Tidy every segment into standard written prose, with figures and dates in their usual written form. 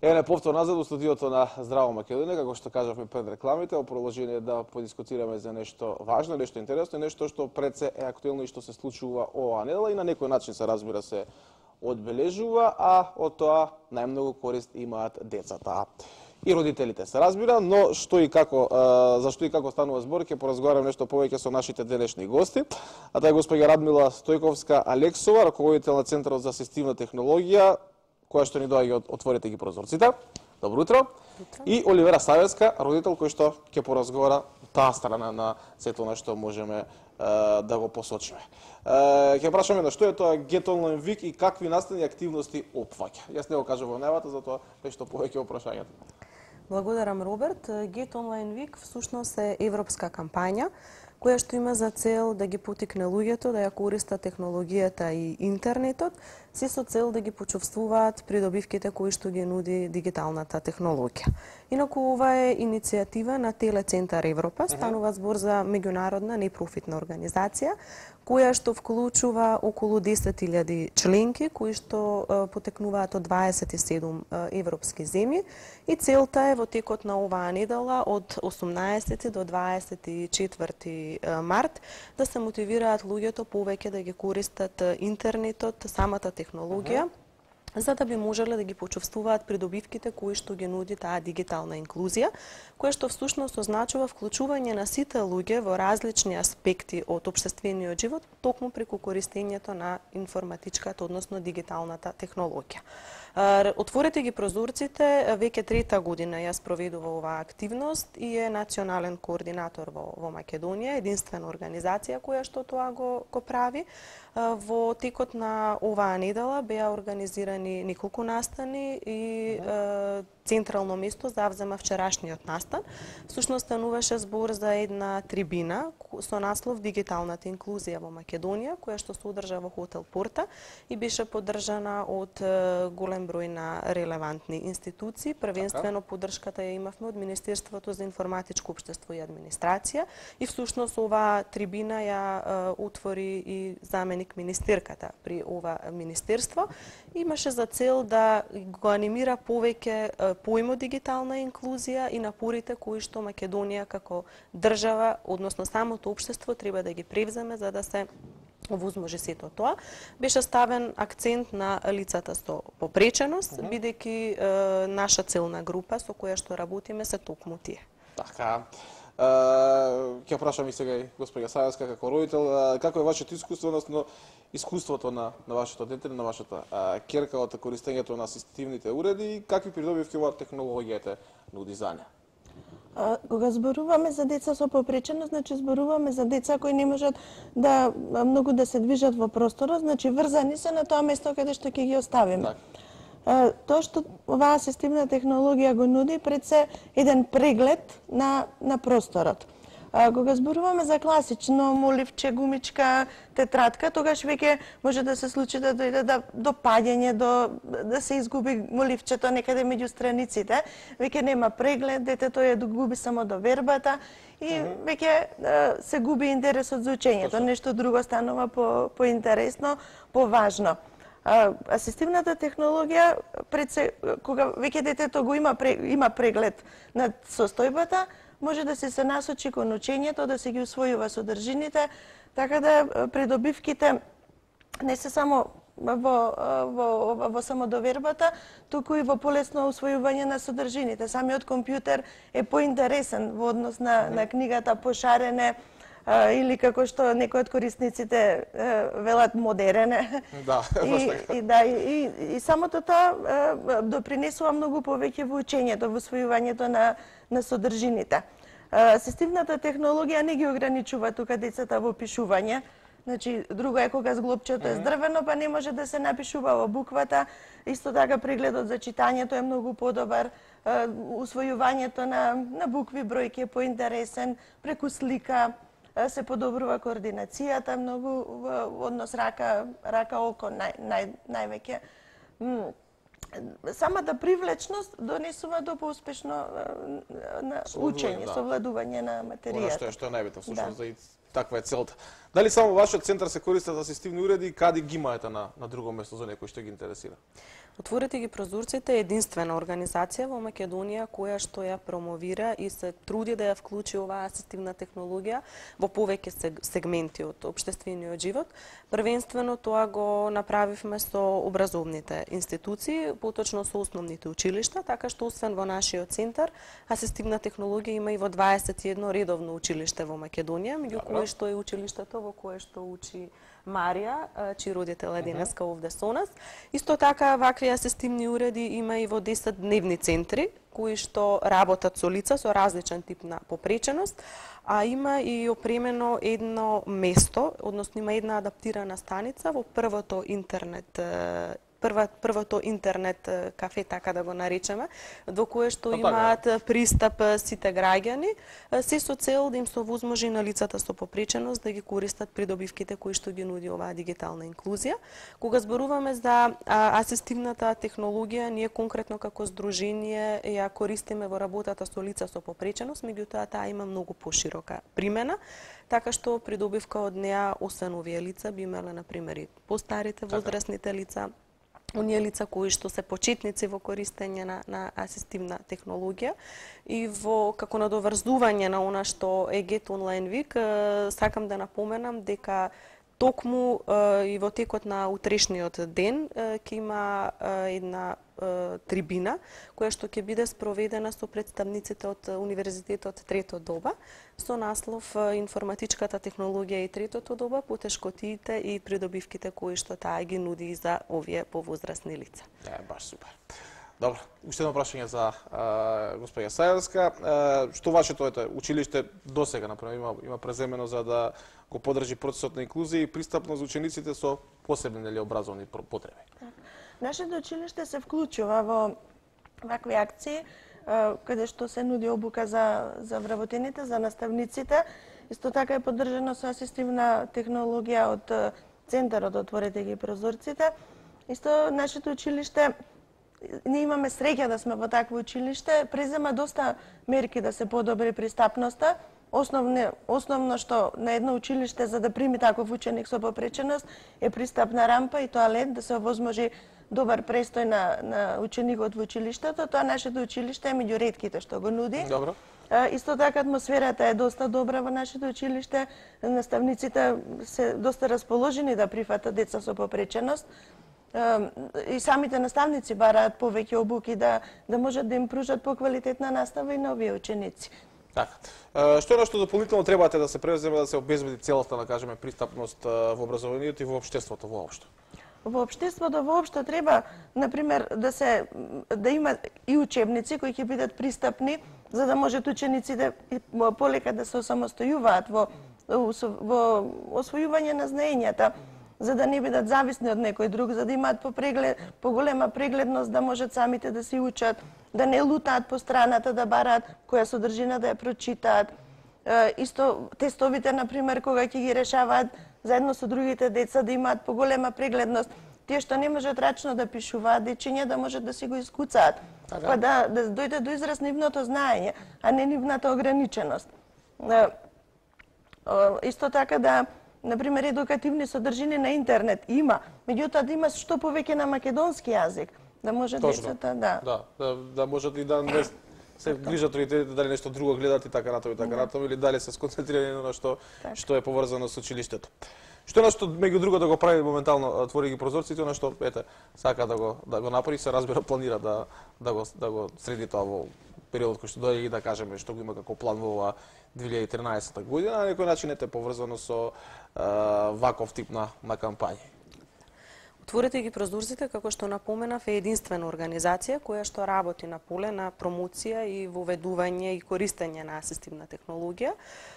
Еве повтор назад во студиото на Здраво Македонија, како што кажавме пред рекламите, во продолжение да подискутираме за нешто важно, нешто интересно, нешто што пред се е актуелно и што се случува оваа недела и на некој начин се разбира се одбележува, а од тоа најмногу корист имаат децата и родителите се разбира, но што и како зашто и како станува збор, ќе поразговарам нешто повеќе со нашите денешни гости, а тоа е госпоѓа Радмила Стојковска Алексова, раководител на Центарот за асистивна технологија, која што ни доаѓа од Отворете ги прозорците. Добро утро. И Оливера Савеска, родител кој што ќе поразговара таа страна на сето нешто можеме да го посочиме. Ќе прашаме на што е тоа Get Online Week и какви настани активности опфаќа. Јас не го кажав во најавата, затоа нешто повеќе во прашањето. Благодарам, Роберт. Get Online Week всушност е европска кампања која што има за цел да ги потикне луѓето да ја користат технологијата и интернетот, се со цел да ги почувствуваат придобивките кои што ги нуди дигиталната технологија. Инаку ова е иницијатива на Телецентар Европа, станува збор за меѓународна непрофитна организација, која што вклучува околу 10.000 членки, кои што потекнуваат од 27 европски земји, и целта е во текот на оваа недела од 18 до 24 март да се мотивираат луѓето повеќе да ги користат интернетот, самата технологија, за да би можеле да ги почувствуваат придобивките кои што ги нуди таа дигитална инклузија, која што всушност означува вклучување на сите луѓе во различни аспекти од општествениот живот, токму преку користењето на информатичката, односно дигиталната технологија. Отворете ги прозорците, веќе трета година ја спроведува оваа активност и е национален координатор во Македонија, единствена организација која што тоа го прави. Во текот на оваа недела беа организирани неколку настани и централно место завзема вчерашниот настан. Всушност стануваше збор за една трибина со наслов Дигиталната инклузија во Македонија, која што се одржа во хотел Порта и беше поддржана од голем број на релевантни институции. Првенствено поддршката ја имавме од Министерството за информатичко општество и администрација и всушност оваа трибина ја отвори и заменик министерката при ова министерство. Имаше за цел да го анимира повеќе поимот дигитална инклузија и напорите кои што Македонија како држава, односно самото општество треба да ги превземе за да се овозможи сето тоа. Беше ставен акцент на лицата со попреченост, бидејќи наша целна група со која што работиме се токму тие. Така. Ќе прашам и сега и госпоѓа Савеска како родител, како е вашето искуство, односно искуството на вашето дете, на вашата ќерка од користењето на асистивните уреди и какви придобивки оваа технологијата нуди за неа? Кога зборуваме за деца со попреченост, значи зборуваме за деца кои не можат да многу да се движат во просторот, значи врзани се на тоа место каде што ќе ги оставиме. Тоа што оваа асистивна технологија го нуди пред се еден преглед на просторот. Кога зборуваме за класично моливче, гумичка, тетрадка, тогаш веќе може да се случи да дојде до паѓање, да се изгуби моливчето некаде меѓу страниците. Веќе нема преглед, детето ја губи само довербата и веќе се губи интересот за учењето. Нешто друго станува поинтересно, поважно. Асистивната технологија пред се, кога веќе детето го има преглед над состојбата, може да се насочи кон учењето, да се ги усвојува содржините, така да придобивките не се само во самодовербата, туку и во полесно усвојување на содржините. Самиот компјутер е поинтересен во однос на книгата, пошарене, или како што некои од корисниците велат модерен. И самото тоа допринесува многу повеќе во учењето, во усвојувањето на содржините. Асистивната технологија не ги ограничува тука децата во пишување. Значи, друго е кога зглобчето е здрвено, па не може да се напишува во буквата. Исто така прегледот за читањето е многу подобар. Усвојувањето на букви, бројки е поинтересен, преку слика се подобрува координацијата многу во однос рака-око највеќе. Самата привлечност донесува до поуспешно учење, совладување на материјата. Она што е најбитно, всушност, таква е целта. Дали само вашиот центар се користат асистивни уреди и каде ги имаете на друго место за некој што ги интересира? Отворете ги прозорците е единствена организација во Македонија која што ја промовира и се труди да ја вклучи оваа асистивна технологија во повеќе сегменти од општествениот живот. Првенствено тоа го направивме со образовните институции, поточно со основните училишта, така што освен во нашиот центар, асистивна технологија има и во 21 редовно училиште во Македонија, меѓу кои што е училиштето во кое што учи Марија, чиј родител е денеска овде со нас. Исто така, вакви асистивни уреди има и во 10 дневни центри, кои што работат со лица со различен тип на попреченост, а има и опремено едно место, односно има една адаптирана станица во првото интернет кафе, така да го наречеме, до кое што имаат пристап сите граѓани, се со цел да им се овозможи на лицата со попреченост да ги користат придобивките кои што ги нуди оваа дигитална инклузија. Кога зборуваме за асистивната технологија, ние конкретно како здружение ја користиме во работата со лица со попреченост, меѓутоа таа има многу поширока примена, така што придобивка од неа, освен овие лица, би имале, например, и постарите, возрастните лица, оние лица кои што се почетници во користење на асистивна технологија и во како надоврзување на она што е Get Online Week, сакам да напоменам дека токму и во текот на утрешниот ден ќе има една трибина која што ќе биде спроведена со представниците од Универзитетот Трето доба со наслов Информатичката технологија и третото доба, потешкотиите и придобивките кои што таа ги нуди за овие повозрастни лица. Баш супер. Добро, уште едно прашање за госпоѓа Сајарска. Што вашето училиште досега например има преземено за да го поддржи процесот на инклузија и пристапност за учениците со посебни образовни потреби? Нашето училиште се вклучува во вакви акции каде што се нуди обука за вработените, за наставниците. Исто така е поддржано со асистивна технологија од центарот Отворете ги прозорците. Исто нашето училиште, ние имаме среќа да сме во такво училиште, презема доста мерки да се подобри пристапноста. Основно што на едно училиште за да прими таков ученик со попреченост е пристапна рампа и тоалет, да се овозможи добар престој на ученикот во училиштето. Тоа нашето училиште е меѓу ретките што го нуди. Добро. Исто така атмосферата е доста добра во нашето училиште. Наставниците се доста расположени да прифатат деца со попреченост. И самите наставници бараат повеќе обуки да можат да им пружат поквалитетна настава и на овие ученици. Така. Што е нешто дополнително требате да се превземе да се обезбеди целоста, да кажеме, пристапност во образованието и во општеството воопшто? Во општеството воопшто треба, например, да има и учебници кои ќе бидат пристапни, за да можат учениците полека да се самостојуваат во освојување на знаењата, за да не бидат зависни од некој друг, за да имаат поголема прегледност, да можат самите да се учат, да не лутаат по страната, да бараат која содржина да ја прочитаат. Исто тестовите, например, кога ќе ги решаваат заедно со другите деца, да имаат поголема прегледност. Тие што не можат рачно да пишуваат, дечиња да можат да си го искуцаат, па да дојде до израз нивното знаење, а не нивната ограниченост. Исто така да, например, едукативни содржини на интернет има, меѓутоа да има што повеќе на македонски јазик, да може децата да можат и да не се грижат родителите дали нешто друго гледат и така натаму или дали се сконцентрирани на што е поврзано со училиштето. Што нешто меѓу друго да го прави моментално Отвори ги прозорците, она што сака да го направи, се разбира планира да го среди тоа во периодот кој што дојде и да кажеме што го има како план во оваа 2013 година, на некој начин е поврзано со ваков тип на кампањи. Отворете ги прозорците, како што напоменав, е единствена организација која што работи на поле на промоција и воведување и користење на асистивна технологија.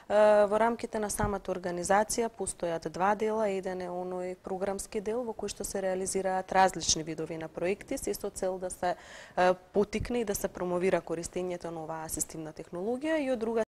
Во рамките на самата организација постојат два дела, еден е оној програмски дел во кој што се реализираат различни видови на проекти, се со цел да се потикне и да се промовира користењето на оваа асистивна технологија и од друга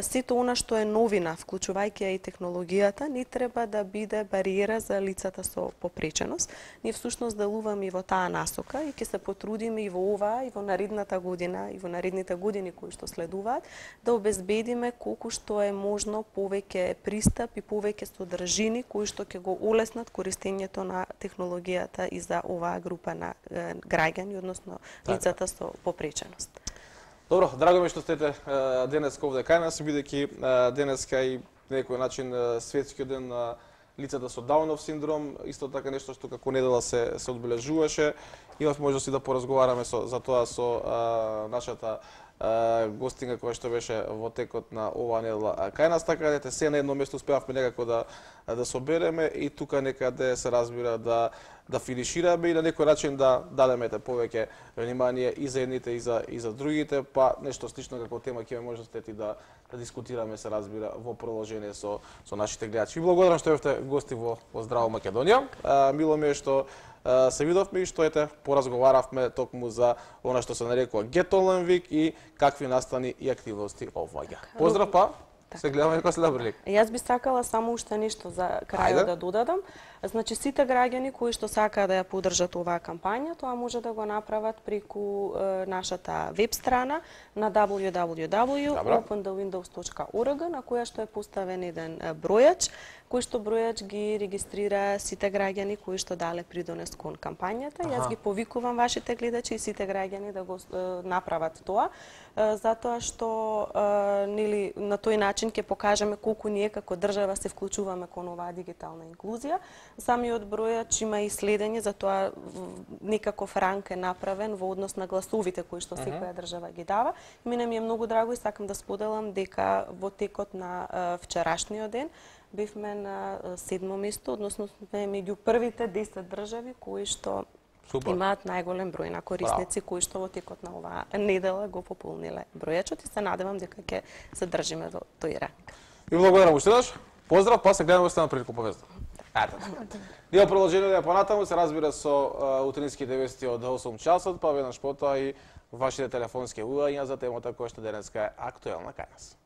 сето она што е новина, вклучувајќи ја и технологијата, не треба да биде бариера за лицата со попреченост. Ние всушност делуваме и во таа насока и ќе се потрудиме и во оваа и во наредната година и во наредните години кои што следуваат да обезбедиме колку што е можно повеќе пристап и повеќе содржини кои што ќе го олеснат користењето на технологијата и за оваа група на граѓани, односно лицата со попреченост. Добро, драго ми што сте денеска овде кај нас, бидејќи денеска и на некој начин светскиот ден на лицата со Даунов синдром, исто така нешто што како недела се одбележуваше. Имав можност и да поразговараме за тоа со нашата гостинка која што беше во текот на оваа недела кај нас, така дете се на едно место успеавме некако да собереме и тука некаде се разбира да финишираме и на некој начин да дадеме повеќе внимание и за едните и за другите, па нешто слично како тема ќе имаме можност да дискутираме, се разбира, во продолжение со нашите гледачи. И благодарам што бевте гости во Здраво Македонија. Мило ми е што се видовме и што поразговаравме токму за она што се нарекува Get Online Week и какви настани и активности оваѓа. Поздрав па! Се гледаме како следна прилика. Јас би сакала само уште нешто за крајот да додадам. Значи, сите граѓани кои што сакаат да ја поддржат оваа кампања, тоа може да го направат преку нашата веб страна на www.openthewindows.org, на која што е поставен еден бројач, кој што бројач ги регистрира сите граѓани кои што дале придонес кон кампањата. Јас ги повикувам вашите гледачи и сите граѓани да го направат тоа, затоа што на тој начин ќе покажеме колку ние како држава се вклучуваме кон оваа дигитална инклузија. Самиот бројач има и следење, затоа некаков ранг е направен во однос на гласовите кои што секоја држава ги дава. Мене ми е многу драго и сакам да споделам дека во текот на вчерашниот ден бевме на 7-мо место, односно сме меѓу првите 10 држави кои што имаат најголем број на корисници кои што во текот на оваа недела го пополниле бројачот и се надевам дека ќе се држиме во тој ранг. И благодарам уште еднаш. Поздрав, па се гледаме следна прилика повезно. Ние продолжение да понатаму се разбира со утринските вести од 8 часот, па веднаш потоа и вашите телефонски удања за темата која што денеска е актуелна кај нас.